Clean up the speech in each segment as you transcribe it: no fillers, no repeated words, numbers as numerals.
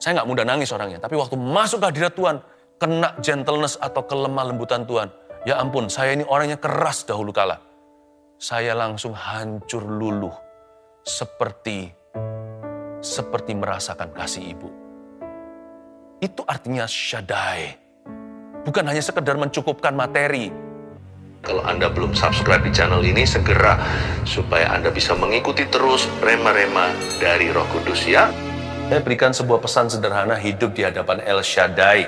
Saya nggak mudah nangis orangnya, tapi waktu masuk ke hadirat Tuhan, kena gentleness atau kelemah lembutan Tuhan. Ya ampun, saya ini orangnya keras dahulu kala. Saya langsung hancur luluh, seperti merasakan kasih ibu. Itu artinya Shaddai. Bukan hanya sekedar mencukupkan materi. Kalau Anda belum subscribe di channel ini, segera supaya Anda bisa mengikuti terus rema-rema dari Roh Kudus ya. Saya berikan sebuah pesan sederhana, hidup di hadapan El Shaddai.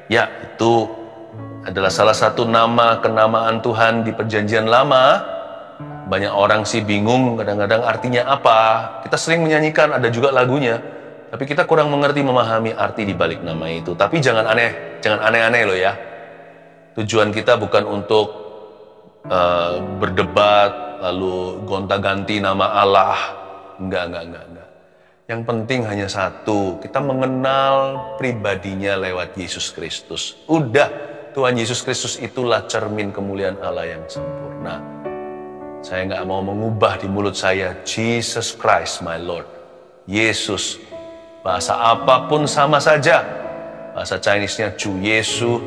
Ya, itu adalah salah satu nama kenamaan Tuhan di Perjanjian Lama. Banyak orang sih bingung kadang-kadang artinya apa. Kita sering menyanyikan, ada juga lagunya. Tapi kita kurang mengerti memahami arti di balik nama itu. Tapi jangan aneh-aneh loh ya. Tujuan kita bukan untuk berdebat, lalu gonta-ganti nama Allah. Enggak. Yang penting hanya satu, kita mengenal pribadinya lewat Yesus Kristus. Udah, Tuhan Yesus Kristus itulah cermin kemuliaan Allah yang sempurna. Saya nggak mau mengubah di mulut saya, Jesus Christ my Lord. Yesus, bahasa apapun sama saja. Bahasa Chinese-nya Ju Yesu.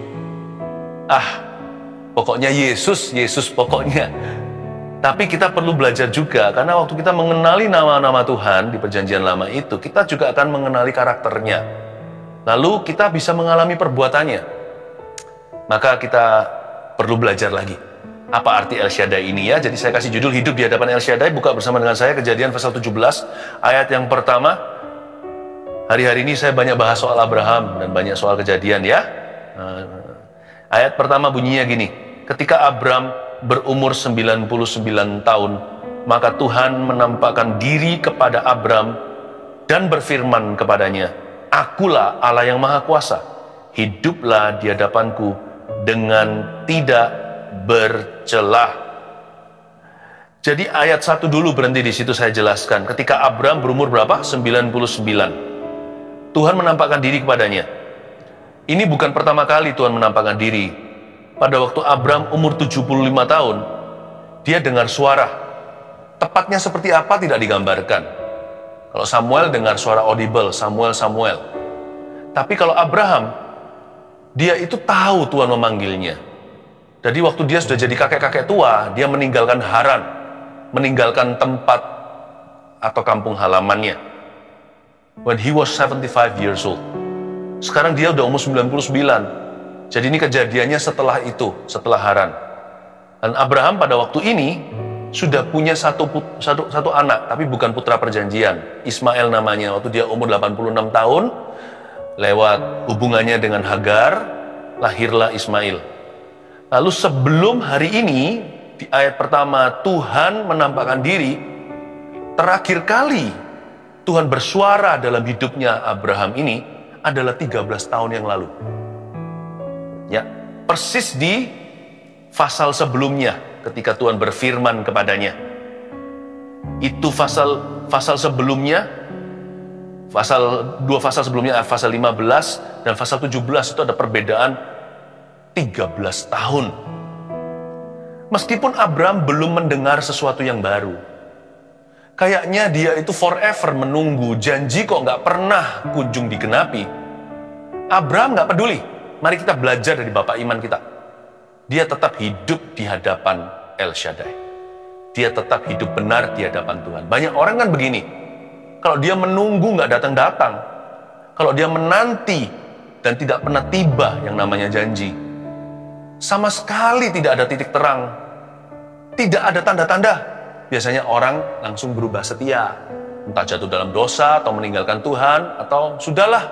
Pokoknya Yesus pokoknya. Tapi kita perlu belajar juga, karena waktu kita mengenali nama-nama Tuhan di Perjanjian Lama itu, kita juga akan mengenali karakternya. Lalu kita bisa mengalami perbuatannya. Maka kita perlu belajar lagi. Apa arti El Shaddai ini ya? Jadi saya kasih judul Hidup di Hadapan El Shaddai. Buka bersama dengan saya Kejadian pasal 17, ayat yang pertama. Hari-hari ini saya banyak bahas soal Abraham dan banyak soal kejadian ya. Ayat pertama bunyinya gini. Ketika Abram berumur 99 tahun, maka Tuhan menampakkan diri kepada Abram dan berfirman kepadanya, Akulah Allah yang Maha Kuasa, hiduplah di hadapanku dengan tidak bercelah. Jadi ayat 1 dulu berhenti di situ, saya jelaskan. Ketika Abram berumur berapa? 99. Tuhan menampakkan diri kepadanya. Ini bukan pertama kali Tuhan menampakkan diri. Pada waktu Abram umur 75 tahun, dia dengar suara. Tepatnya seperti apa tidak digambarkan. Kalau Samuel dengar suara audible, Samuel. Tapi kalau Abraham, dia itu tahu Tuhan memanggilnya. Jadi waktu dia sudah jadi kakek-kakek tua, dia meninggalkan Haran, meninggalkan tempat atau kampung halamannya. When he was 75 years old. Sekarang dia udah umur 99. Jadi ini kejadiannya setelah itu, setelah Haran. Dan Abraham pada waktu ini sudah punya satu anak, tapi bukan putra perjanjian. Ismail namanya, waktu dia umur 86 tahun, lewat hubungannya dengan Hagar, lahirlah Ismail. Lalu sebelum hari ini, di ayat pertama, Tuhan menampakkan diri, terakhir kali Tuhan bersuara dalam hidupnya Abraham ini adalah 13 tahun yang lalu. Ya, persis di pasal sebelumnya ketika Tuhan berfirman kepadanya. Itu pasal sebelumnya, dua pasal sebelumnya, pasal 15 dan pasal 17 itu ada perbedaan 13 tahun. Meskipun Abraham belum mendengar sesuatu yang baru. Kayaknya dia itu forever menunggu, janji kok nggak pernah kunjung digenapi. Abraham nggak peduli. Mari kita belajar dari Bapak Iman kita. Dia tetap hidup di hadapan El Shaddai. Dia tetap hidup benar di hadapan Tuhan. Banyak orang kan begini. Kalau dia menunggu nggak datang-datang. Kalau dia menanti dan tidak pernah tiba yang namanya janji. Sama sekali tidak ada titik terang. Tidak ada tanda-tanda. Biasanya orang langsung berubah setia. Entah jatuh dalam dosa atau meninggalkan Tuhan. Atau sudahlah,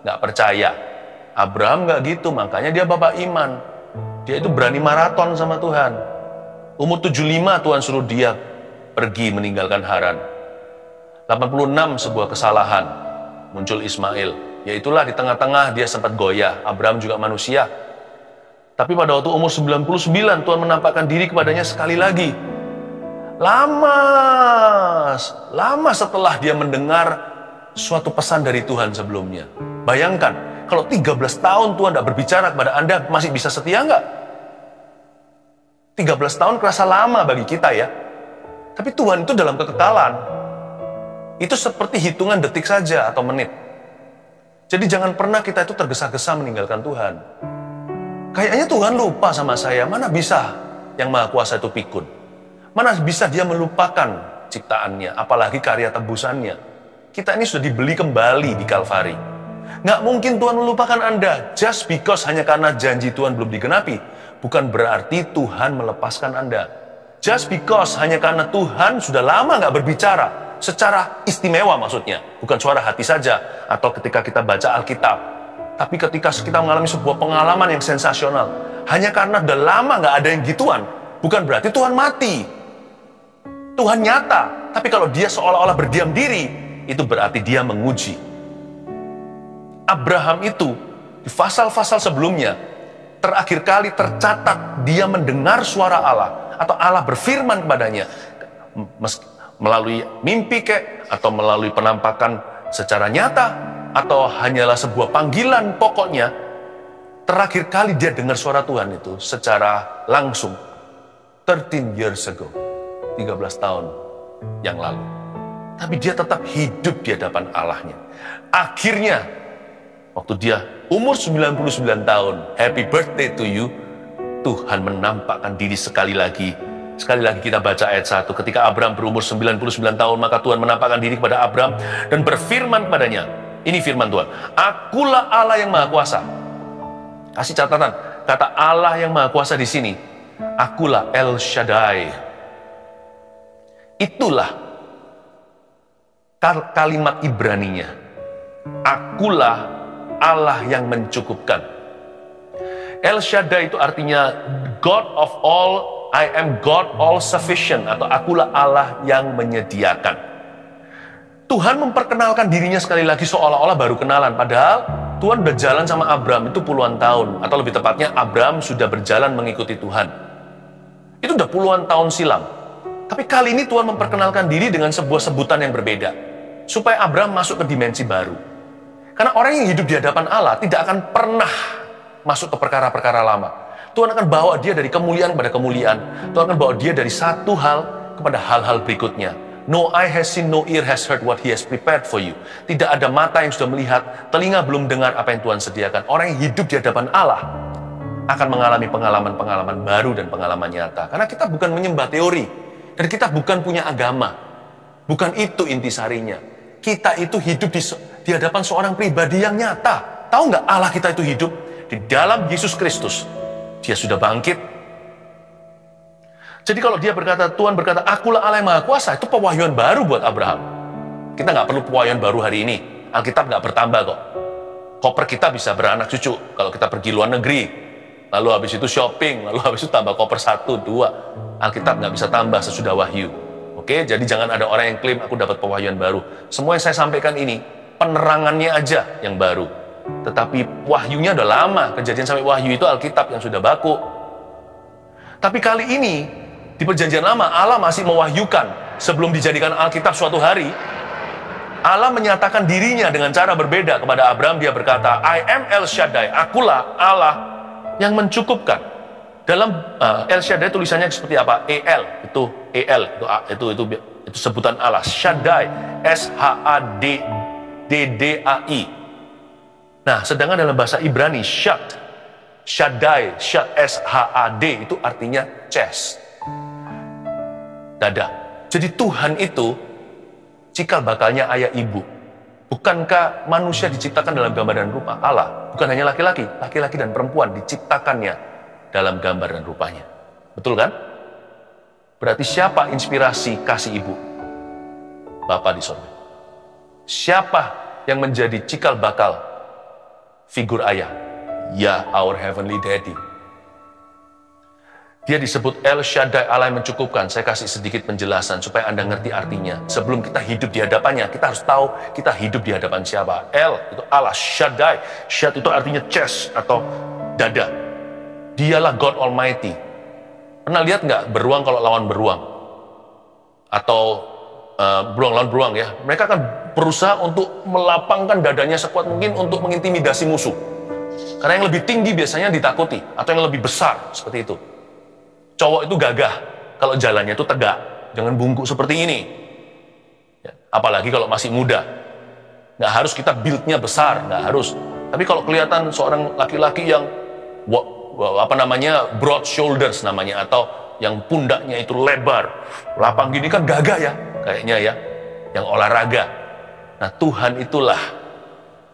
nggak percaya. Abraham nggak gitu, makanya dia Bapak Iman. Dia itu berani maraton sama Tuhan. Umur 75 Tuhan suruh dia pergi meninggalkan Haran. 86 sebuah kesalahan. Muncul Ismail. Yaitulah di tengah-tengah dia sempat goyah. Abraham juga manusia. Tapi pada waktu umur 99 Tuhan menampakkan diri kepadanya sekali lagi. Lama setelah dia mendengar suatu pesan dari Tuhan sebelumnya. Bayangkan. Kalau 13 tahun Tuhan tidak berbicara kepada Anda, masih bisa setia nggak? 13 tahun kerasa lama bagi kita ya. Tapi Tuhan itu dalam kekekalan. Itu seperti hitungan detik saja atau menit. Jadi jangan pernah kita itu tergesa-gesa meninggalkan Tuhan. Kayaknya Tuhan lupa sama saya. Mana bisa yang Maha Kuasa itu pikun? Mana bisa dia melupakan ciptaannya, apalagi karya tebusannya. Kita ini sudah dibeli kembali di Kalvari. Nggak mungkin Tuhan melupakan Anda. Just because hanya karena janji Tuhan belum digenapi, bukan berarti Tuhan melepaskan Anda. Just because hanya karena Tuhan sudah lama nggak berbicara, secara istimewa maksudnya, bukan suara hati saja, atau ketika kita baca Alkitab, tapi ketika kita mengalami sebuah pengalaman yang sensasional, hanya karena udah lama nggak ada yang gituan, bukan berarti Tuhan mati. Tuhan nyata, tapi kalau dia seolah-olah berdiam diri, itu berarti dia menguji. Abraham itu, di pasal-pasal sebelumnya, terakhir kali tercatat dia mendengar suara Allah, atau Allah berfirman kepadanya, melalui mimpi atau melalui penampakan secara nyata, atau hanyalah sebuah panggilan pokoknya, terakhir kali dia dengar suara Tuhan itu secara langsung, 13 years ago, 13 tahun yang lalu. Tapi dia tetap hidup di hadapan Allahnya. Akhirnya, waktu dia umur 99 tahun, happy birthday to you, Tuhan menampakkan diri sekali lagi. Sekali lagi kita baca ayat 1. Ketika Abraham berumur 99 tahun, maka Tuhan menampakkan diri kepada Abraham dan berfirman kepadanya. Ini firman Tuhan. Akulah Allah yang Maha Kuasa. Kasih catatan, kata Allah yang Maha Kuasa di sini. Akulah El Shaddai. Itulah kalimat Ibraninya. Akulah Allah yang mencukupkan. El Shaddai itu artinya God of all, I am God all sufficient, atau akulah Allah yang menyediakan. Tuhan memperkenalkan dirinya sekali lagi seolah-olah baru kenalan, padahal Tuhan udah jalan sama Abraham itu puluhan tahun, atau lebih tepatnya Abraham sudah berjalan mengikuti Tuhan. Itu udah puluhan tahun silam. Tapi kali ini Tuhan memperkenalkan diri dengan sebuah sebutan yang berbeda, supaya Abraham masuk ke dimensi baru. Karena orang yang hidup di hadapan Allah tidak akan pernah masuk ke perkara-perkara lama. Tuhan akan bawa dia dari kemuliaan kepada kemuliaan. Tuhan akan bawa dia dari satu hal kepada hal-hal berikutnya. No eye has seen, no ear has heard what He has prepared for you. Tidak ada mata yang sudah melihat, telinga belum dengar apa yang Tuhan sediakan. Orang yang hidup di hadapan Allah akan mengalami pengalaman-pengalaman baru dan pengalaman nyata. Karena kita bukan menyembah teori, dan kita bukan punya agama. Bukan itu intisarinya. Kita itu hidup di hadapan seorang pribadi yang nyata. Tahu nggak Allah kita itu hidup? Di dalam Yesus Kristus, dia sudah bangkit. Jadi kalau dia berkata, Tuhan berkata, akulah Allah yang Maha Kuasa, itu pewahyuan baru buat Abraham. Kita nggak perlu pewahyuan baru hari ini. Alkitab nggak bertambah kok. Koper kita bisa beranak cucu kalau kita pergi luar negeri. Lalu habis itu shopping, lalu habis itu tambah koper 1, 2. Alkitab nggak bisa tambah sesudah wahyu. Oke, jadi jangan ada orang yang klaim aku dapat pewahyuan baru. Semua yang saya sampaikan ini, penerangannya aja yang baru. Tetapi wahyunya udah lama, kejadian sampai wahyu itu Alkitab yang sudah baku. Tapi kali ini, di perjanjian lama, Allah masih mewahyukan. Sebelum dijadikan Alkitab suatu hari, Allah menyatakan dirinya dengan cara berbeda kepada Abraham. Dia berkata, I am El Shaddai, akulah Allah yang mencukupkan. Dalam El Shaddai tulisannya seperti apa? El, itu sebutan Allah. Shaddai, S-H-A-D-D-A-I. Nah, sedangkan dalam bahasa Ibrani, Shaddai, S-H-A-D, itu artinya chest, dada. Jadi Tuhan itu cikal bakalnya ayah ibu. Bukankah manusia diciptakan dalam gambar dan rupa Allah? Bukan hanya laki-laki, laki-laki dan perempuan diciptakannya dalam gambar dan rupanya. Betul kan? Berarti siapa inspirasi kasih ibu? Bapa di sorga. Siapa yang menjadi cikal bakal figur ayah? Ya, our heavenly daddy. Dia disebut El Shaddai, Allah yang mencukupkan. Saya kasih sedikit penjelasan supaya Anda ngerti artinya. Sebelum kita hidup di hadapannya, kita harus tahu kita hidup di hadapan siapa. El itu Allah, Shaddai. Shad itu artinya chest atau dada. Dialah God Almighty. Pernah lihat nggak beruang kalau lawan beruang? Atau beruang lawan beruang ya? Mereka akan berusaha untuk melapangkan dadanya sekuat mungkin untuk mengintimidasi musuh. Karena yang lebih tinggi biasanya ditakuti, atau yang lebih besar, seperti itu. Cowok itu gagah, kalau jalannya itu tegak, jangan bungkuk seperti ini. Ya, apalagi kalau masih muda. Nggak Nggak harus kita build-nya besar, nggak harus. Tapi kalau kelihatan seorang laki-laki yang broad shoulders namanya, atau yang pundaknya itu lebar, lapang gini kan gagah ya, kayaknya ya, yang olahraga. Nah, Tuhan itulah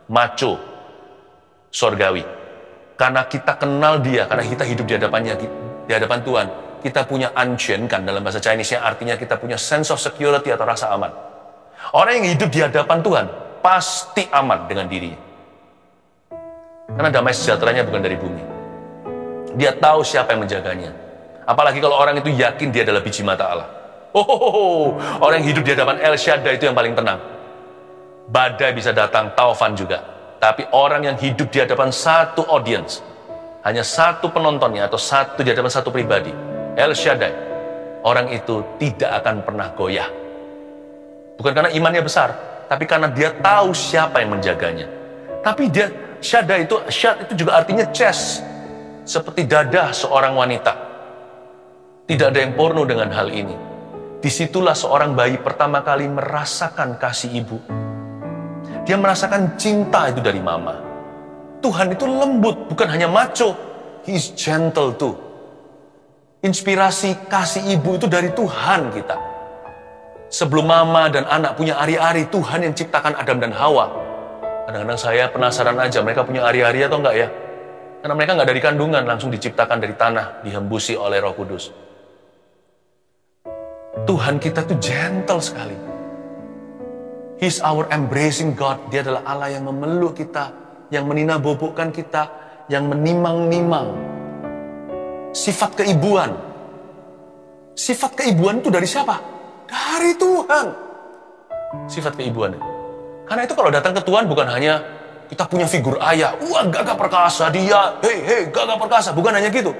macho sorgawi. Karena kita kenal dia, karena kita hidup di hadapan Tuhan, kita punya anshen kan dalam bahasa Chinese-nya, artinya kita punya sense of security atau rasa aman. Orang yang hidup di hadapan Tuhan pasti aman dengan dirinya. Karena damai sejahteranya bukan dari bumi. Dia tahu siapa yang menjaganya. Apalagi kalau orang itu yakin dia adalah biji mata Allah. Orang yang hidup di hadapan El Shaddai itu yang paling tenang. Badai bisa datang, taufan juga. Tapi orang yang hidup di hadapan satu audience, hanya satu penontonnya atau di hadapan satu pribadi, El Shaddai, orang itu tidak akan pernah goyah. Bukan karena imannya besar, tapi karena dia tahu siapa yang menjaganya. Tapi Shaddai itu, Shad itu juga artinya chest, seperti dada seorang wanita. Tidak ada yang porno dengan hal ini. Disitulah seorang bayi pertama kali merasakan kasih ibu. Dia merasakan cinta itu dari mama. Tuhan itu lembut, bukan hanya macho. He is gentle too. Inspirasi kasih ibu itu dari Tuhan kita. Sebelum mama dan anak punya ari-ari, Tuhan yang ciptakan Adam dan Hawa. Kadang-kadang saya penasaran aja, mereka punya ari-ari atau enggak ya? Karena mereka enggak dari kandungan, langsung diciptakan dari tanah, dihembusi oleh Roh Kudus. Tuhan kita tuh gentle sekali. He's our embracing God. Dia adalah Allah yang memeluk kita, yang meninabobokkan kita, yang menimang-nimang. Sifat keibuan. Sifat keibuan itu dari siapa? Dari Tuhan. Sifat keibuan. Karena itu kalau datang ke Tuhan bukan hanya kita punya figur ayah. Wah, gagah perkasa dia. Hei, gagah perkasa. Bukan hanya gitu.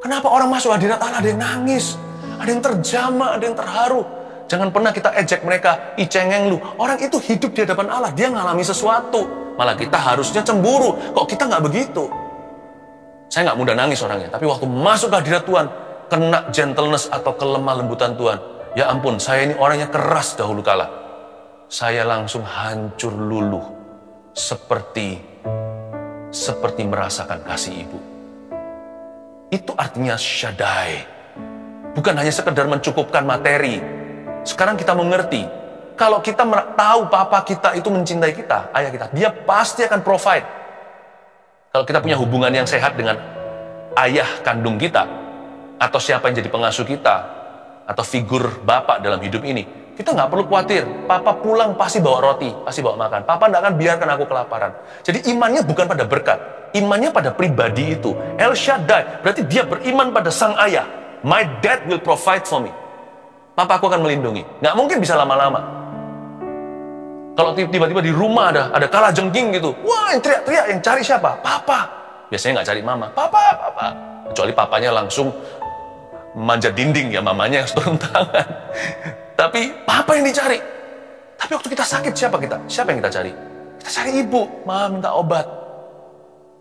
Kenapa orang masuk hadirat Allah ada yang nangis, ada yang terjama, ada yang terharu. Jangan pernah kita ejek mereka, icengeng lu. Orang itu hidup di hadapan Allah, dia ngalami sesuatu. Malah kita harusnya cemburu. Kok kita nggak begitu? Saya nggak mudah nangis orangnya, tapi waktu masuk ke hadirat Tuhan, kena gentleness atau kelemah lembutan Tuhan. Ya ampun, saya ini orangnya keras dahulu kala. Saya langsung hancur luluh, seperti merasakan kasih ibu. Itu artinya Shaddai. Bukan hanya sekedar mencukupkan materi. Sekarang kita mengerti, kalau kita tahu papa kita itu mencintai kita, ayah kita, dia pasti akan provide. Kalau kita punya hubungan yang sehat dengan ayah kandung kita, atau siapa yang jadi pengasuh kita, atau figur bapak dalam hidup ini, kita nggak perlu khawatir. Papa pulang pasti bawa roti, pasti bawa makan. Papa nggak akan biarkan aku kelaparan. Jadi imannya bukan pada berkat, imannya pada pribadi itu. El Shaddai, berarti dia beriman pada sang ayah. My dad will provide for me. Papa aku akan melindungi. Nggak mungkin bisa lama-lama. Kalau tiba-tiba di rumah ada kalajengking gitu. Wah, yang teriak-teriak, yang cari siapa? Papa. Biasanya nggak cari mama. Papa. Kecuali papanya langsung manjat dinding ya, mamanya yang turun tangan. Tapi papa yang dicari. Tapi waktu kita sakit, siapa yang kita cari? Kita cari ibu. Mama minta obat.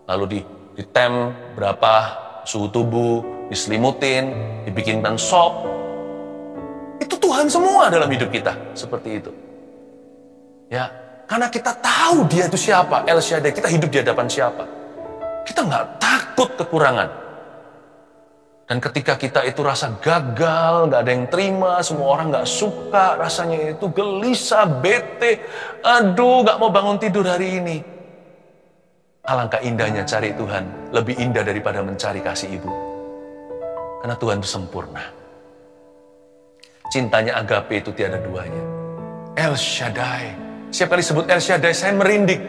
Lalu ditem berapa suhu tubuh, diselimutin, dibikinkan sop. Itu Tuhan semua dalam hidup kita, seperti itu. Ya, karena kita tahu dia itu siapa, El Shaddai, kita hidup di hadapan siapa. Kita nggak takut kekurangan. Dan ketika kita itu rasa gagal, nggak ada yang terima, semua orang nggak suka, rasanya itu gelisah, bete, aduh nggak mau bangun tidur hari ini. Alangkah indahnya cari Tuhan, lebih indah daripada mencari kasih ibu. Karena Tuhan itu sempurna. Cintanya agape itu tiada duanya. El Shaddai. Siapa kali disebut El Shaddai, saya merinding.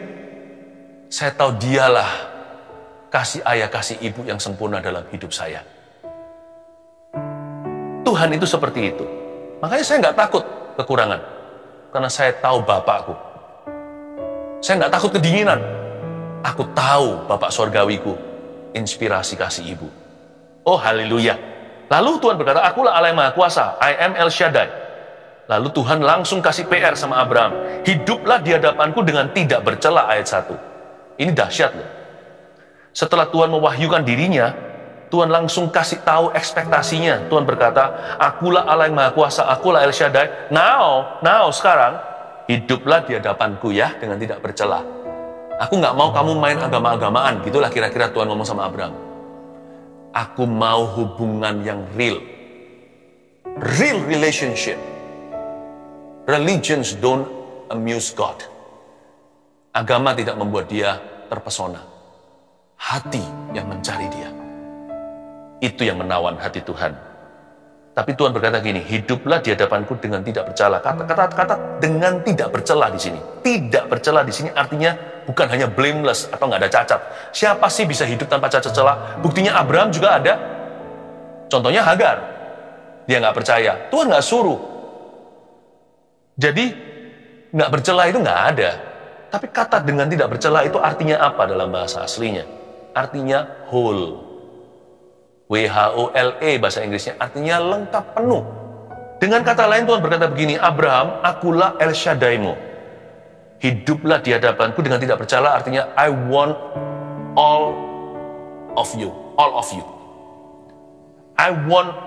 Saya tahu dialah kasih ayah, kasih ibu yang sempurna dalam hidup saya. Tuhan itu seperti itu. Makanya saya nggak takut kekurangan. Karena saya tahu Bapakku. Saya nggak takut kedinginan. Aku tahu Bapak Sorgawiku. Inspirasi kasih ibu. Oh haleluya. Lalu Tuhan berkata, akulah Allah yang Maha Kuasa. I am El Shaddai. Lalu Tuhan langsung kasih PR sama Abraham. Hiduplah di hadapanku dengan tidak bercela, ayat 1. Ini dahsyat loh. Setelah Tuhan mewahyukan dirinya, Tuhan langsung kasih tahu ekspektasinya. Tuhan berkata, akulah Allah yang Maha Kuasa, akulah El Shaddai. Now sekarang, hiduplah di hadapanku ya dengan tidak bercela. Aku nggak mau kamu main agama-agamaan, gitulah kira-kira Tuhan ngomong sama Abraham. Aku mau hubungan yang real. Real relationship. Religions don't amuse God. Agama tidak membuat dia terpesona. Hati yang mencari dia. Itu yang menawan hati Tuhan. Tapi Tuhan berkata gini, hiduplah di hadapanku dengan tidak bercela. Kata dengan tidak bercela di sini. Tidak bercela di sini artinya bukan hanya blameless atau nggak ada cacat. Siapa sih bisa hidup tanpa cacat celah? Buktinya Abraham juga ada. Contohnya Hagar. Dia nggak percaya. Tuhan nggak suruh. Jadi nggak bercela itu nggak ada. Tapi kata dengan tidak bercela itu artinya apa dalam bahasa aslinya? Artinya whole. WHOLE bahasa Inggrisnya, artinya lengkap penuh. Dengan kata lain Tuhan berkata begini, Abraham, akulah El Shaddai-mu. Hiduplah di hadapanku dengan tidak bercela, artinya I want all of you. All of you. I want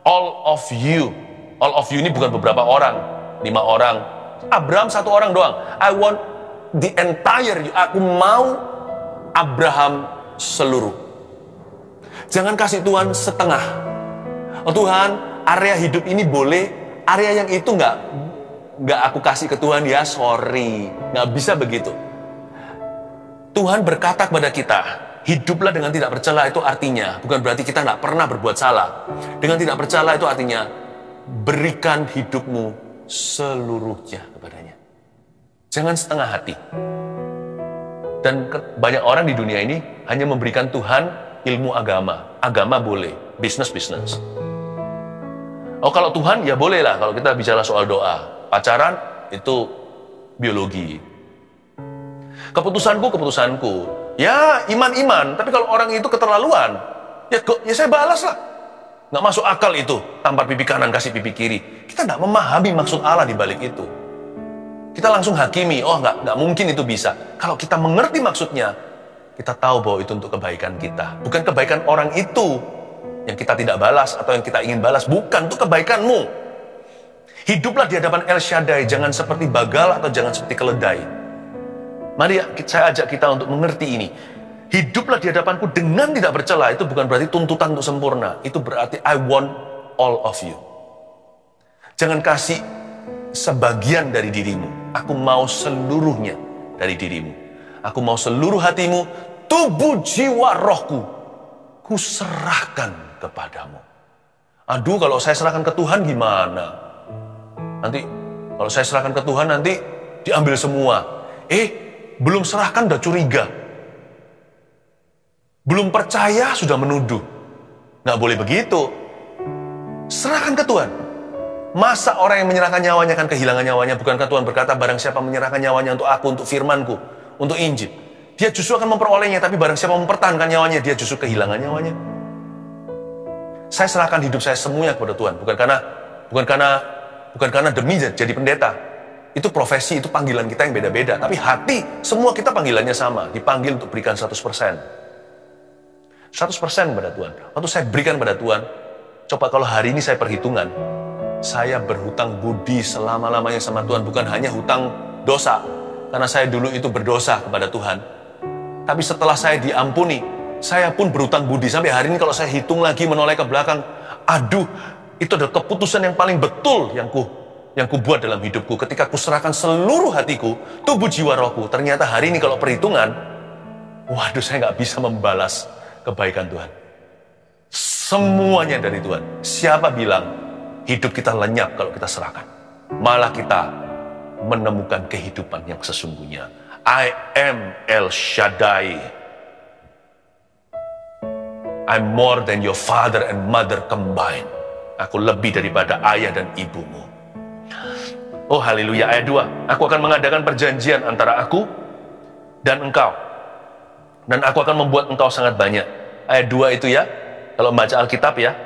all of you. All of you ini bukan beberapa orang, 5 orang. Abraham 1 orang doang. I want the entire you. Aku mau Abraham seluruh. Jangan kasih Tuhan setengah. Oh Tuhan, area hidup ini boleh, area yang itu nggak aku kasih ke Tuhan ya, sorry, nggak bisa begitu. Tuhan berkata kepada kita, hiduplah dengan tidak bercela itu artinya bukan berarti kita nggak pernah berbuat salah. Dengan tidak bercela itu artinya berikan hidupmu seluruhnya kepadanya. Jangan setengah hati. Dan banyak orang di dunia ini hanya memberikan Tuhan ilmu agama. Agama boleh, bisnis. Oh kalau Tuhan ya boleh lah kalau kita bicara soal doa. Pacaran itu biologi. Keputusanku. Ya iman. Tapi kalau orang itu keterlaluan, ya saya balas lah. Nggak masuk akal itu. Tampar pipi kanan, kasih pipi kiri. Kita nggak memahami maksud Allah di balik itu. Kita langsung hakimi, oh nggak mungkin itu bisa. Kalau kita mengerti maksudnya, kita tahu bahwa itu untuk kebaikan kita. Bukan kebaikan orang itu yang kita tidak balas atau yang kita ingin balas. Bukan, untuk kebaikanmu. Hiduplah di hadapan El Shaddai. Jangan seperti bagal atau jangan seperti keledai. Mari saya ajak kita untuk mengerti ini. Hiduplah di hadapanku dengan tidak bercela. Itu bukan berarti tuntutan untuk sempurna. Itu berarti I want all of you. Jangan kasih sebagian dari dirimu. Aku mau seluruhnya dari dirimu. Aku mau seluruh hatimu, tubuh, jiwa, rohku, kuserahkan kepadamu. Aduh, kalau saya serahkan ke Tuhan gimana? Nanti, kalau saya serahkan ke Tuhan nanti diambil semua. Belum serahkan udah curiga. Belum percaya sudah menuduh. Nggak boleh begitu. Serahkan ke Tuhan. Masa orang yang menyerahkan nyawanya akan kehilangan nyawanya? Bukankah Tuhan berkata, barang siapa menyerahkan nyawanya untuk aku, untuk firmanku, untuk Injil, dia justru akan memperolehnya. Tapi barang siapa mempertahankan nyawanya, dia justru kehilangan nyawanya. Saya serahkan hidup saya semuanya kepada Tuhan. Bukan karena demi jadi pendeta. Itu profesi, itu panggilan kita yang beda-beda. Tapi hati, semua kita panggilannya sama. Dipanggil untuk berikan 100%. 100% kepada Tuhan. Waktu saya berikan kepada Tuhan, coba kalau hari ini saya perhitungan, saya berhutang budi selama-lamanya sama Tuhan. Bukan hanya hutang dosa, karena saya dulu itu berdosa kepada Tuhan. Tapi setelah saya diampuni, saya pun berhutang budi. Sampai hari ini kalau saya hitung lagi, menoleh ke belakang, aduh, itu adalah keputusan yang paling betul yang ku buat dalam hidupku. Ketika ku serahkan seluruh hatiku, tubuh, jiwa, rohku. Ternyata hari ini kalau perhitungan, waduh, saya nggak bisa membalas kebaikan Tuhan. Semuanya dari Tuhan. Siapa bilang hidup kita lenyap kalau kita serahkan? Malah kita menemukan kehidupan yang sesungguhnya. I am El Shaddai. I'm more than your father and mother combined. Aku lebih daripada ayah dan ibumu. Oh haleluya. Ayat 2. Aku akan mengadakan perjanjian antara aku dan engkau. Dan aku akan membuat engkau sangat banyak. Ayat 2 itu ya. Kalau membaca Alkitab ya.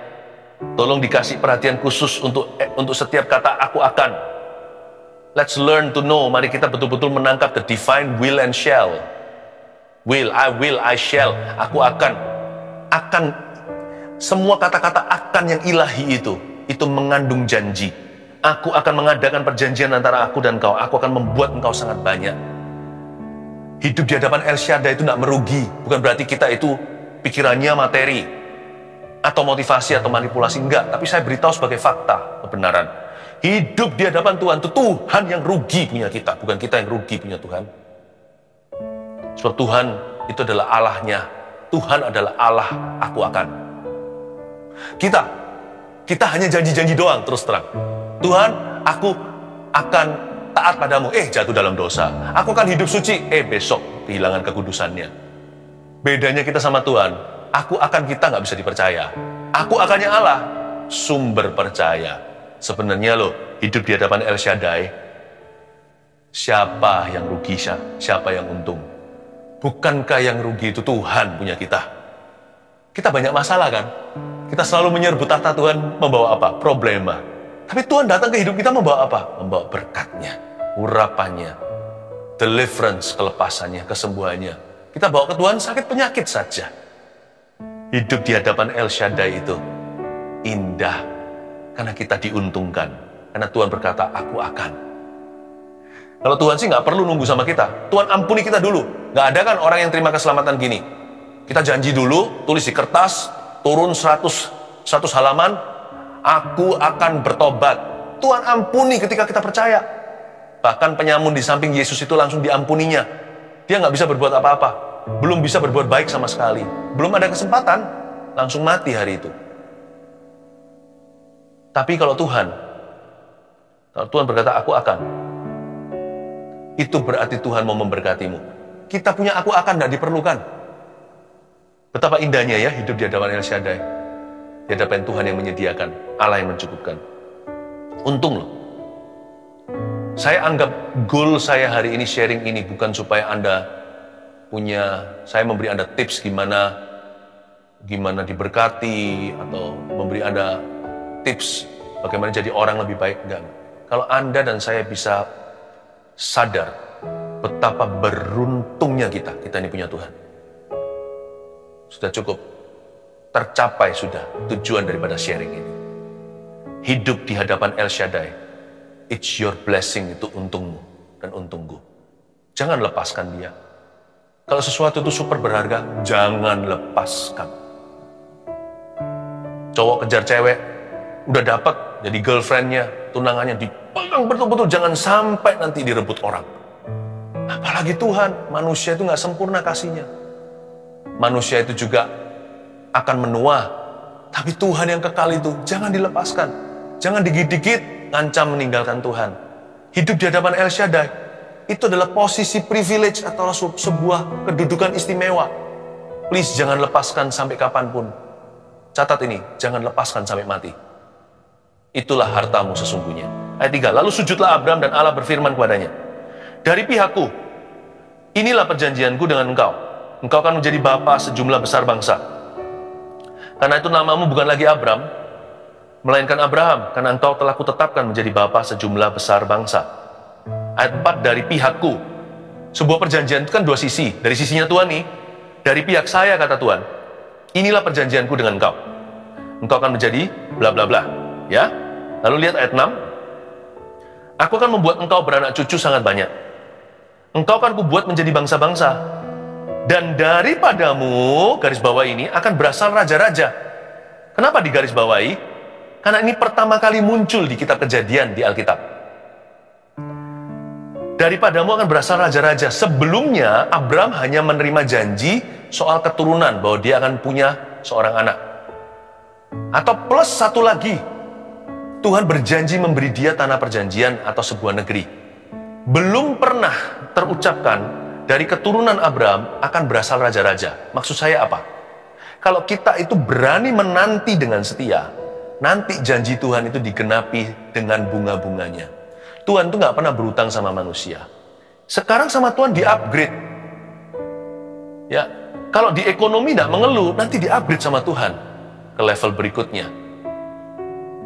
Tolong dikasih perhatian khusus untuk setiap kata aku akan. Let's learn to know. Mari kita betul-betul menangkap the divine will and shall. Will, I shall. Aku akan. Semua kata-kata akan yang ilahi itu mengandung janji. Aku akan mengadakan perjanjian antara aku dan kau. Aku akan membuat engkau sangat banyak. Hidup di hadapan El Shaddai itu tidak merugi. Bukan berarti kita itu pikirannya materi atau motivasi atau manipulasi. Enggak, tapi saya beritahu sebagai fakta, kebenaran. Hidup di hadapan Tuhan itu Tuhan yang rugi punya kita, bukan kita yang rugi punya Tuhan. Sebab Tuhan itu adalah Allahnya. Tuhan adalah Allah, aku akan. Kita hanya janji-janji doang terus terang. Tuhan, aku akan taat padamu. Jatuh dalam dosa. Aku akan hidup suci. Besok kehilangan kekudusannya. Bedanya kita sama Tuhan, kita nggak bisa dipercaya. Aku akannya Allah, sumber percaya. Sebenarnya hidup di hadapan El Shaddai, siapa yang rugi, siapa yang untung? Bukankah yang rugi itu Tuhan punya kita? Kita banyak masalah kan? Kita selalu menyerbu tahta Tuhan membawa apa? Problema. Tapi Tuhan datang ke hidup kita membawa apa? Membawa berkatnya, urapannya, deliverance, kelepasannya, kesembuhannya. Kita bawa ke Tuhan sakit penyakit saja. Hidup di hadapan El Shaddai itu indah. Karena kita diuntungkan. Karena Tuhan berkata, aku akan. Kalau Tuhan sih nggak perlu nunggu sama kita. Tuhan ampuni kita dulu. Nggak ada kan orang yang terima keselamatan gini. Kita janji dulu, tulis di kertas, turun 100 halaman, aku akan bertobat. Tuhan ampuni ketika kita percaya. Bahkan penyamun di samping Yesus itu langsung diampuninya. Dia nggak bisa berbuat apa-apa. Belum bisa berbuat baik sama sekali. Belum ada kesempatan, langsung mati hari itu. Tapi kalau Tuhan berkata, aku akan. Itu berarti Tuhan mau memberkatimu. Kita punya aku akan tidak diperlukan. Betapa indahnya ya hidup di hadapan El Shaddai. Di hadapan Tuhan yang menyediakan, Allah yang mencukupkan. Untung loh. Saya anggap goal saya hari ini sharing ini bukan supaya saya memberi Anda tips gimana diberkati, atau memberi Anda tips bagaimana jadi orang lebih baik. Enggak. Kalau Anda dan saya bisa sadar betapa beruntungnya kita ini punya Tuhan. Sudah cukup. Tercapai sudah tujuan daripada sharing ini. Hidup di hadapan El Shaddai, it's your blessing, itu untungmu dan untungku. Jangan lepaskan dia. Kalau sesuatu itu super berharga, jangan lepaskan. Cowok kejar cewek, udah dapat jadi girlfriendnya, tunangannya, dipegang betul-betul, jangan sampai nanti direbut orang. Apalagi Tuhan, manusia itu gak sempurna kasihnya. Manusia itu juga akan menua, tapi Tuhan yang kekal itu jangan dilepaskan. Jangan dikit-dikit ngancam meninggalkan Tuhan. Hidup di hadapan El Shaddai itu adalah posisi privilege atau sebuah kedudukan istimewa. Please jangan lepaskan sampai kapanpun. Catat ini, jangan lepaskan sampai mati. Itulah hartamu sesungguhnya. Ayat 3, lalu sujudlah Abram dan Allah berfirman kepadanya, dari pihakku, inilah perjanjianku dengan engkau. Engkau akan menjadi bapa sejumlah besar bangsa. Karena itu namamu bukan lagi Abram, melainkan Abraham, karena engkau telah kutetapkan menjadi bapa sejumlah besar bangsa. Ayat 4, dari pihakku. Sebuah perjanjian itu kan dua sisi. Dari sisinya Tuhan nih, dari pihak saya kata Tuhan, inilah perjanjianku dengan engkau. Engkau akan menjadi bla bla bla. Ya. Lalu lihat ayat 6. Aku akan membuat engkau beranak cucu sangat banyak. Engkau akan kubuat menjadi bangsa-bangsa. Dan daripadamu, garis bawah ini, akan berasal raja-raja. Kenapa digaris bawahi? Karena ini pertama kali muncul di kitab Kejadian di Alkitab. Daripadamu akan berasal raja-raja. Sebelumnya, Abram hanya menerima janji soal keturunan, bahwa dia akan punya seorang anak. Atau plus satu lagi, Tuhan berjanji memberi dia tanah perjanjian atau sebuah negeri. Belum pernah terucapkan dari keturunan Abraham akan berasal raja-raja. Maksud saya apa? Kalau kita itu berani menanti dengan setia, nanti janji Tuhan itu digenapi dengan bunga-bunganya. Tuhan itu nggak pernah berutang sama manusia. Sekarang sama Tuhan di-upgrade. Ya, kalau di ekonomi nggak mengeluh, nanti di-upgrade sama Tuhan ke level berikutnya.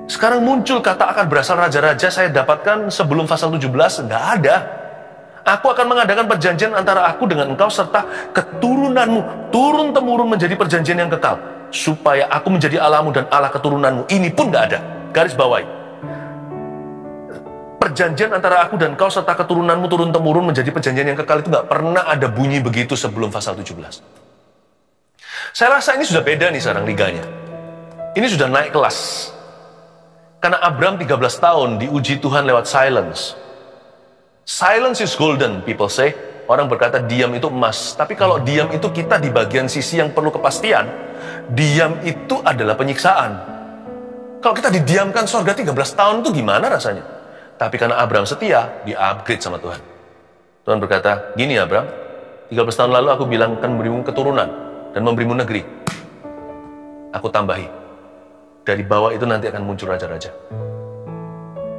Sekarang muncul kata akan berasal raja-raja, saya dapatkan sebelum pasal 17, nggak ada. Aku akan mengadakan perjanjian antara aku dengan engkau serta keturunanmu, turun-temurun menjadi perjanjian yang kekal, supaya aku menjadi Allahmu dan Allah keturunanmu. Ini pun nggak ada. Garis bawahi. perjanjian antara aku dan kau serta keturunanmu turun-temurun menjadi perjanjian yang kekal, itu nggak pernah ada bunyi begitu sebelum pasal 17. Saya rasa ini sudah beda nih sekarang liganya. Ini sudah naik kelas. Karena Abraham 13 tahun diuji Tuhan lewat silence. Silence is golden, people say. Orang berkata diam itu emas. Tapi kalau diam itu kita di bagian sisi yang perlu kepastian, diam itu adalah penyiksaan. Kalau kita didiamkan surga 13 tahun itu gimana rasanya? Tapi karena Abraham setia, di-upgrade sama Tuhan. Tuhan berkata, gini Abraham, 13 tahun lalu aku bilang akan memberimu keturunan dan memberimu negeri. Aku tambahi, dari bawah itu nanti akan muncul raja-raja.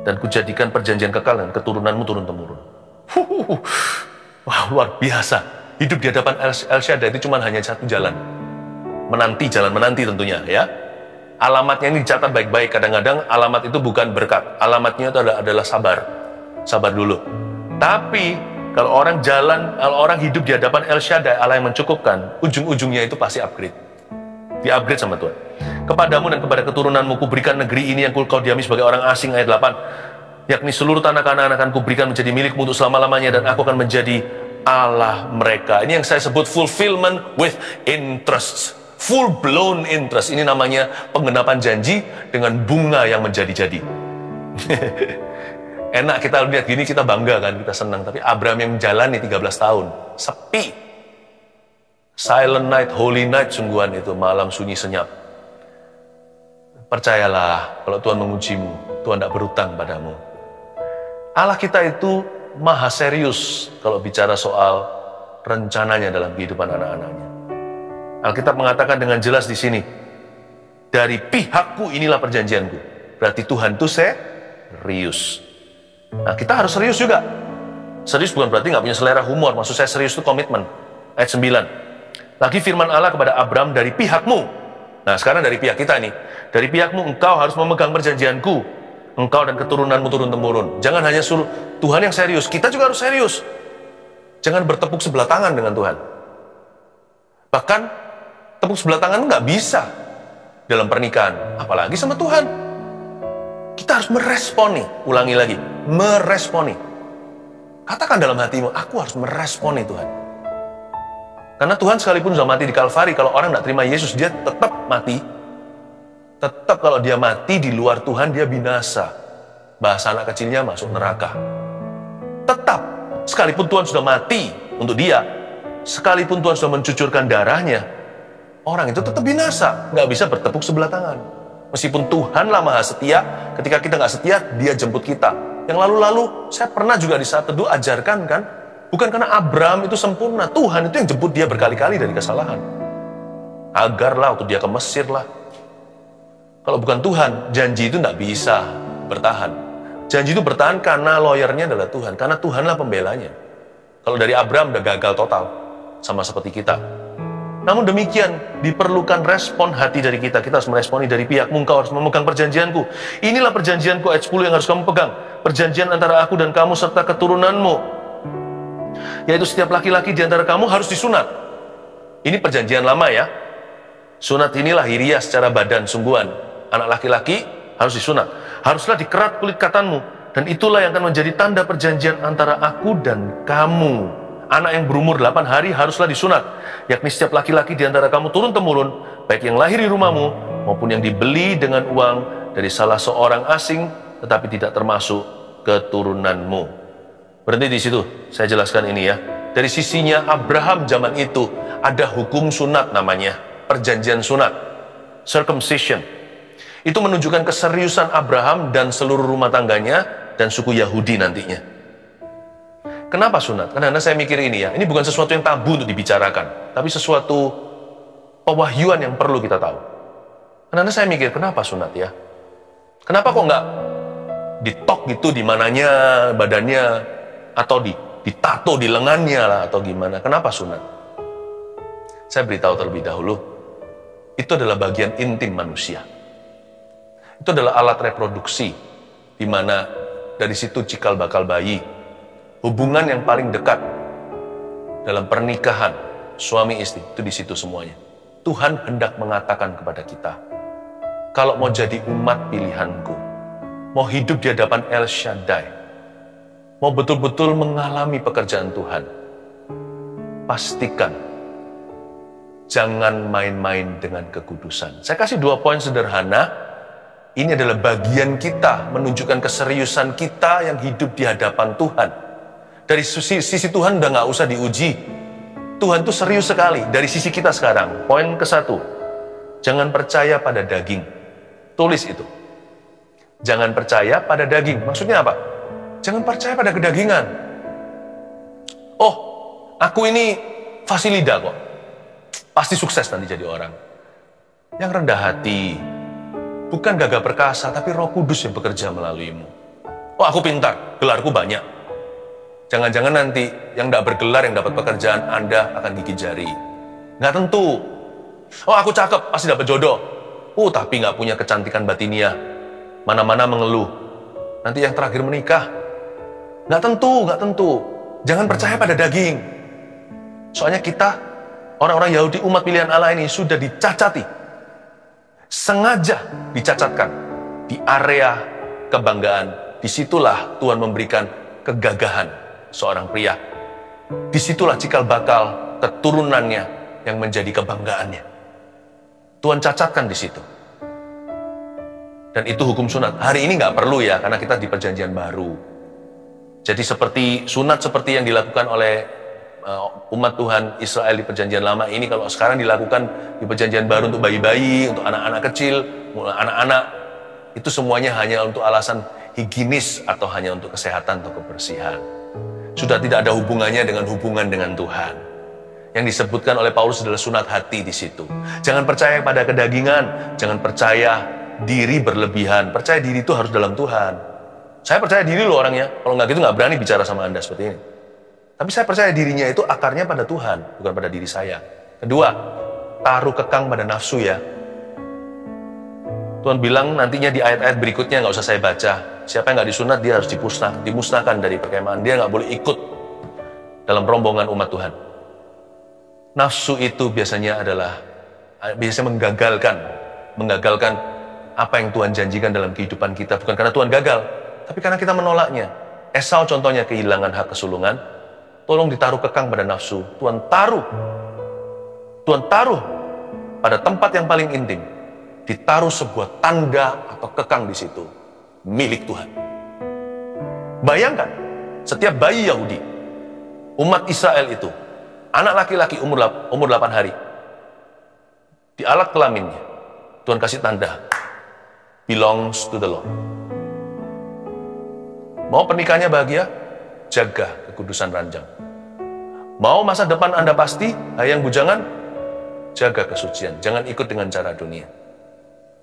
Dan kujadikan perjanjian kekal dan keturunanmu turun-temurun. Wah, luar biasa. Hidup di hadapan El Shaddai itu cuma hanya satu jalan. Jalan menanti tentunya ya. Alamatnya ini dicatat baik-baik. Kadang-kadang alamat itu bukan berkat. Alamatnya itu adalah sabar. Sabar dulu. Tapi kalau orang hidup di hadapan El Shaddai, Allah yang mencukupkan, ujung-ujungnya itu pasti upgrade. Di-upgrade sama Tuhan. Kepadamu dan kepada keturunanmu kuberikan negeri ini yang kau diami sebagai orang asing, ayat 8. Yakni seluruh tanah Kanaan akan kuberikan menjadi milikmu untuk selama-lamanya, dan aku akan menjadi Allah mereka. Ini yang saya sebut fulfillment with interest. Full blown interest. Ini namanya penggenapan janji dengan bunga yang menjadi-jadi. Enak kita lihat gini, kita bangga kan, kita senang. Tapi Abraham yang menjalani 13 tahun, sepi. Silent night, holy night sungguhan itu, malam sunyi senyap. Percayalah, kalau Tuhan mengujimu, Tuhan tidak berhutang padamu. Allah kita itu maha serius kalau bicara soal rencananya dalam kehidupan anak-anaknya. Alkitab mengatakan dengan jelas di sini, dari pihakku inilah perjanjianku. Berarti Tuhan itu serius. Nah, kita harus serius juga. Serius bukan berarti nggak punya selera humor. Maksud saya serius itu komitmen. Ayat 9. Lagi firman Allah kepada Abraham, dari pihakmu. Nah, sekarang dari pihak kita nih. Dari pihakmu engkau harus memegang perjanjianku. Engkau dan keturunanmu turun-temurun. Jangan hanya suruh Tuhan yang serius, kita juga harus serius. Jangan bertepuk sebelah tangan dengan Tuhan. Bahkan tepuk sebelah tangan nggak bisa dalam pernikahan, apalagi sama Tuhan. Kita harus meresponi. Ulangi lagi, meresponi. Katakan dalam hatimu, aku harus meresponi Tuhan. Karena Tuhan sekalipun sudah mati di Kalvari, kalau orang tidak terima Yesus, dia tetap mati. Tetap kalau dia mati di luar Tuhan, dia binasa. Bahasa anak kecilnya masuk neraka. Tetap, sekalipun Tuhan sudah mati untuk dia, sekalipun Tuhan sudah mencucurkan darahnya, orang itu tetap binasa. Nggak bisa bertepuk sebelah tangan. Meskipun Tuhanlah maha setia, ketika kita nggak setia, dia jemput kita. Yang lalu-lalu, saya pernah juga di saat teduh ajarkan kan, bukan karena Abraham itu sempurna, Tuhan itu yang jemput dia berkali-kali dari kesalahan. Agarlah, waktu dia ke Mesir lah. Kalau bukan Tuhan, janji itu tidak bisa bertahan. Janji itu bertahan karena lawyernya adalah Tuhan, karena Tuhanlah pembelanya. Kalau dari Abraham udah gagal total, sama seperti kita. Namun demikian, diperlukan respon hati dari kita. Kita harus meresponi, dari pihakmu engkau harus memegang perjanjianku. Inilah perjanjianku, ayat 10 yang harus kamu pegang. Perjanjian antara aku dan kamu serta keturunanmu. Yaitu setiap laki-laki di antara kamu harus disunat. Ini perjanjian lama ya. Sunat ini lahiriah secara badan sungguhan. Anak laki-laki harus disunat. Haruslah dikerat kulit katanmu. Dan itulah yang akan menjadi tanda perjanjian antara aku dan kamu. Anak yang berumur 8 hari haruslah disunat. Yakni setiap laki-laki di antara kamu turun-temurun, baik yang lahir di rumahmu, maupun yang dibeli dengan uang dari salah seorang asing, tetapi tidak termasuk keturunanmu. Berhenti di situ, saya jelaskan ini ya. Dari sisinya Abraham zaman itu, ada hukum sunat namanya. Perjanjian sunat. Circumcision. Itu menunjukkan keseriusan Abraham dan seluruh rumah tangganya dan suku Yahudi nantinya. Kenapa sunat? Karena saya mikir ini ya, ini bukan sesuatu yang tabu untuk dibicarakan, tapi sesuatu pewahyuan yang perlu kita tahu. Karena saya mikir, kenapa sunat ya? Kenapa kok nggak ditok gitu di mananya badannya, atau ditato di lengannya lah, atau gimana? Kenapa sunat? Saya beritahu terlebih dahulu, itu adalah bagian intim manusia. Itu adalah alat reproduksi, di mana dari situ cikal bakal bayi. Hubungan yang paling dekat dalam pernikahan suami istri itu di situ semuanya. Tuhan hendak mengatakan kepada kita, kalau mau jadi umat pilihanku, mau hidup di hadapan El Shaddai, mau betul-betul mengalami pekerjaan Tuhan, pastikan jangan main-main dengan kekudusan. Saya kasih 2 poin sederhana. Ini adalah bagian kita menunjukkan keseriusan kita yang hidup di hadapan Tuhan. Dari sisi Tuhan udah gak usah diuji. Tuhan tuh serius sekali dari sisi kita sekarang. Poin ke-1, jangan percaya pada daging. Tulis itu. Jangan percaya pada daging. Maksudnya apa? Jangan percaya pada kedagingan. Oh, aku ini fasilida kok. Pasti sukses nanti jadi orang. Yang rendah hati, bukan gagah perkasa, tapi Roh Kudus yang bekerja melaluimu. Oh, aku pintar, gelarku banyak. Jangan-jangan nanti yang tidak bergelar, yang dapat pekerjaan, Anda akan gigit jari. Nggak tentu. Oh, aku cakep, pasti dapat jodoh. Tapi nggak punya kecantikan batiniah. Mana-mana mengeluh. Nanti yang terakhir menikah. Nggak tentu. Jangan percaya pada daging. Soalnya kita, orang-orang Yahudi umat pilihan Allah ini sudah dicacati. Sengaja dicacatkan. Di area kebanggaan. Disitulah Tuhan memberikan kegagahan seorang pria. Disitulah cikal bakal keturunannya yang menjadi kebanggaannya. Tuhan cacatkan di situ. Dan itu hukum sunat. Hari ini nggak perlu ya, karena kita di perjanjian baru. Jadi seperti sunat seperti yang dilakukan oleh umat Tuhan Israel di perjanjian lama ini, kalau sekarang dilakukan di perjanjian baru untuk bayi-bayi, untuk anak-anak kecil, anak-anak, itu semuanya hanya untuk alasan higienis atau hanya untuk kesehatan atau kebersihan. Sudah tidak ada hubungannya dengan hubungan dengan Tuhan. Yang disebutkan oleh Paulus adalah sunat hati di situ. Jangan percaya pada kedagingan, jangan percaya diri berlebihan. Percaya diri itu harus dalam Tuhan. Saya percaya diri loh orangnya, kalau nggak gitu nggak berani bicara sama Anda seperti ini. Tapi saya percaya dirinya itu akarnya pada Tuhan, bukan pada diri saya. Kedua, taruh kekang pada nafsu ya. Tuhan bilang nantinya di ayat-ayat berikutnya, nggak usah saya baca. Siapa yang nggak disunat, dia harus dimusnahkan dari perkemahan. Dia nggak boleh ikut dalam rombongan umat Tuhan. Nafsu itu biasanya menggagalkan apa yang Tuhan janjikan dalam kehidupan kita. Bukan karena Tuhan gagal, tapi karena kita menolaknya. Esau contohnya kehilangan hak kesulungan. Tolong ditaruh kekang pada nafsu. Tuhan taruh pada tempat yang paling intim. Ditaruh sebuah tanda atau kekang di situ. Milik Tuhan. Bayangkan, setiap bayi Yahudi, umat Israel itu, anak laki-laki umur 8 hari, di alat kelaminnya, Tuhan kasih tanda, belongs to the Lord. Mau pernikahannya bahagia? Jaga kekudusan ranjang. Mau masa depan Anda pasti, hayang bujangan? Jaga kesucian, jangan ikut dengan cara dunia.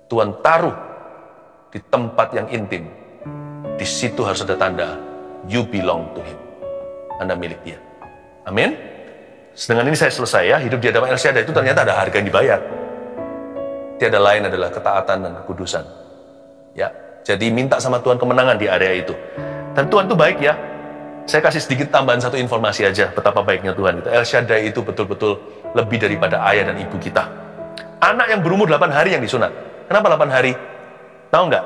Tuhan taruh di tempat yang intim. Di situ harus ada tanda, you belong to Him. Anda milik Dia. Amin. Dengan ini saya selesai ya. Hidup di hadapan El Shaddai itu ternyata ada harga yang dibayar. Tiada lain adalah ketaatan dan kekudusan. Ya, jadi minta sama Tuhan kemenangan di area itu. Dan Tuhan itu baik ya. Saya kasih sedikit tambahan satu informasi aja betapa baiknya Tuhan itu. El Shaddai itu betul-betul lebih daripada ayah dan ibu kita. Anak yang berumur 8 hari yang disunat. Kenapa 8 hari? Tahu nggak?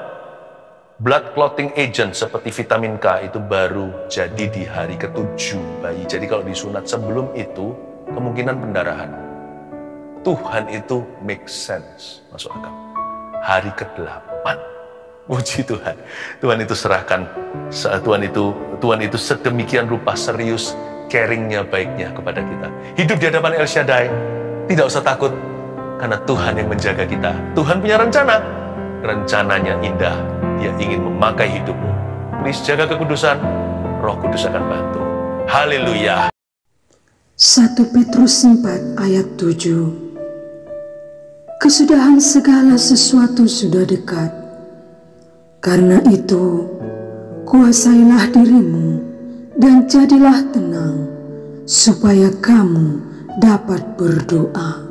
Blood clotting agent seperti vitamin K itu baru jadi di hari ke-7 bayi. Jadi kalau disunat sebelum itu, kemungkinan pendarahan. Tuhan itu make sense, masuk akal. Hari ke-8. Puji Tuhan. Tuhan itu serahkan. Tuhan itu sedemikian rupa serius, caringnya, baiknya kepada kita. Hidup di hadapan El Shaddai, tidak usah takut. Karena Tuhan yang menjaga kita. Tuhan punya rencana. Rencananya indah. Dia ingin memakai hidupmu. Please jaga kekudusan. Roh Kudus akan bantu. Haleluya. 1 Petrus 4 ayat 7. Kesudahan segala sesuatu sudah dekat. Karena itu, kuasailah dirimu dan jadilah tenang, supaya kamu dapat berdoa.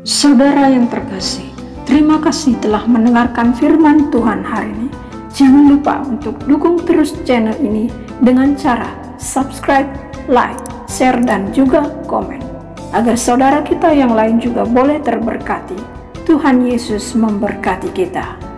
Saudara yang terkasih, terima kasih telah mendengarkan firman Tuhan hari ini. Jangan lupa untuk dukung terus channel ini dengan cara subscribe, like, share, dan juga komen. Agar saudara kita yang lain juga boleh terberkati. Tuhan Yesus memberkati kita.